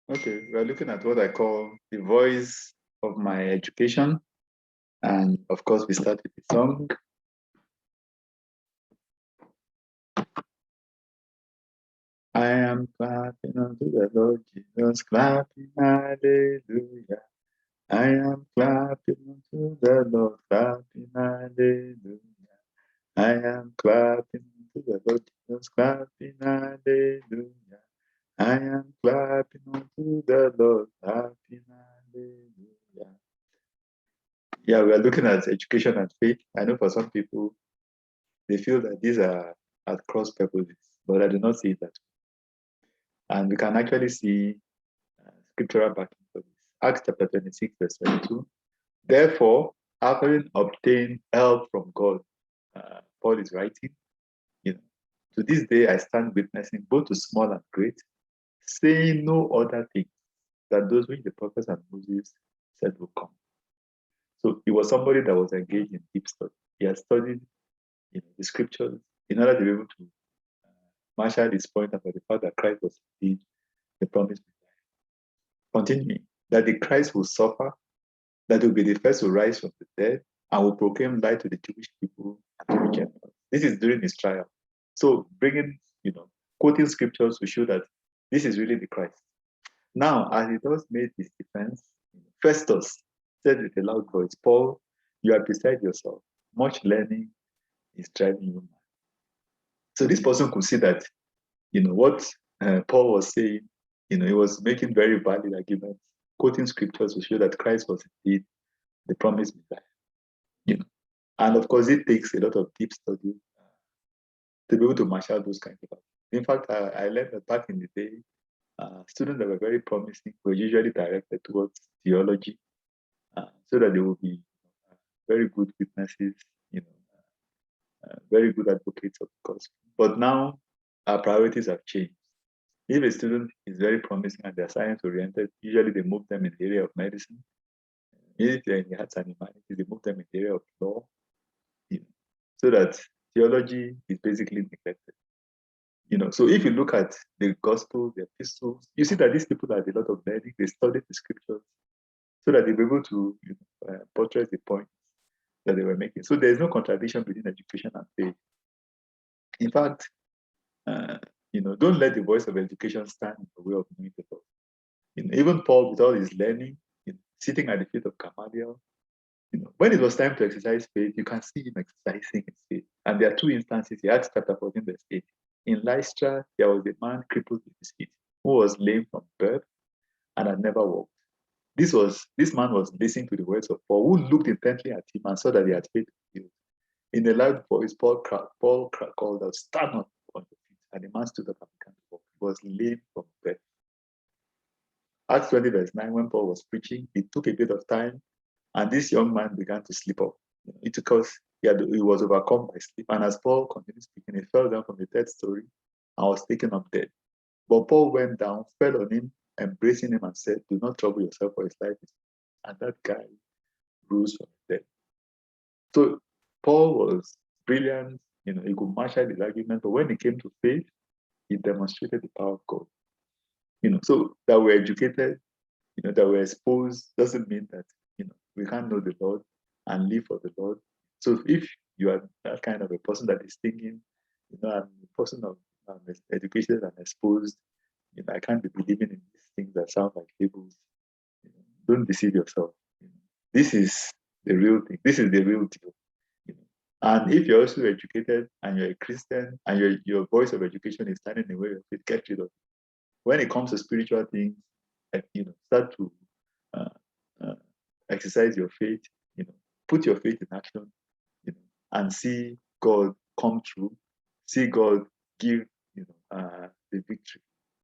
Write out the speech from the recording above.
Okay, we're looking at what I call the voice of my education. And of course, we start with the song. I am clapping unto the Lord Jesus, clapping, hallelujah. I am clapping unto the Lord, clapping, hallelujah. I am clapping unto the Lord Jesus, clapping, hallelujah. I am clapping unto the Lord, clapping, hallelujah. Yeah, we are looking at education and faith. I know for some people, they feel that these are at cross purposes, but I do not see it that way. And we can actually see scriptural backing for this. Acts chapter 26, verse 22. Therefore, having obtained help from God, Paul is writing, you know, to this day I stand witnessing both to small and great, saying no other thing than those which the prophets and Moses said will come. So he was somebody that was engaged in deep study. He had studied the scriptures in order to be able to marshal his point about the fact that Christ was indeed the promised Messiah. Continuing, that the Christ will suffer, that will be the first to rise from the dead, and will proclaim light to the Jewish people and to the Gentiles. This is during his trial. So bringing, quoting scriptures to show that this is really the Christ. Now, as he thus made his defense, Festus said with a loud voice, Paul, you are beside yourself. Much learning is driving you mad. So this person could see that, what Paul was saying, he was making very valid arguments, quoting scriptures to show that Christ was indeed the promised Messiah. And of course, it takes a lot of deep study to be able to marshal those kinds of arguments. In fact, I learned that back in the day, students that were very promising were usually directed towards theology, so that they will be very good witnesses, very good advocates of the gospel. But now our priorities have changed. If a student is very promising and they're science oriented, usually they move them in the area of medicine. If they're in the arts and humanities, they move them in the area of law, so that theology is basically neglected. So if you look at the gospel, the epistles, you see that these people had a lot of learning. They studied the scriptures so that they were able to portray the points that they were making. So there's no contradiction between education and faith. In fact, don't let the voice of education stand in the way of knowing the Lord. Even Paul, with all his learning, sitting at the feet of Gamaliel, when it was time to exercise faith, you can see him exercising his faith. And there are two instances. Acts chapter 14, verse 8. In Lystra, there was a man crippled with his feet, who was lame from birth and had never walked. This man was listening to the words of Paul, who looked intently at him and saw that he had faith healed. In a loud voice, Paul called out, "Stand up on your feet." And the man stood up and began to walk. He was lame from birth. Acts 20, verse 9, when Paul was preaching, it took a bit of time, and this young man began to sleep off. It took us, he was overcome by sleep. And as Paul continued speaking, he fell down from the third story and was taken up dead. But Paul went down, fell on him, embracing him, and said, "Do not trouble yourself, for his life is." And that guy rose from the dead. So Paul was brilliant, he could marshal his argument, but when it came to faith, he demonstrated the power of God. So that we're educated, that we're exposed doesn't mean that, we can't know the Lord and live for the Lord. So if you are that kind of a person that is thinking, I'm a person of educated and exposed, I can't be believing in these things that sound like labels. Don't deceive yourself. This is the real thing. This is the real deal. And if you're also educated and you're a Christian and your voice of education is standing in the way of it, get rid of it. When it comes to spiritual things, start to exercise your faith, put your faith in action, and see God come through, see God give